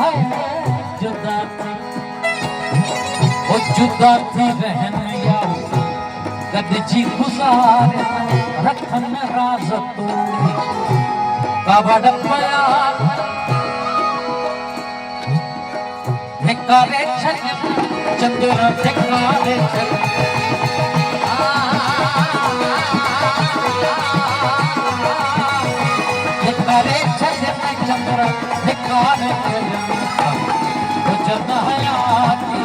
है जुदा थी वो जुदा थी रहन या गदजी गुजार रखन राज तोड़ी कावड़ पया धिकारे छन चंद्र धिकारे छन धिकारे छन चंद्र धिकारे छन जन हयाती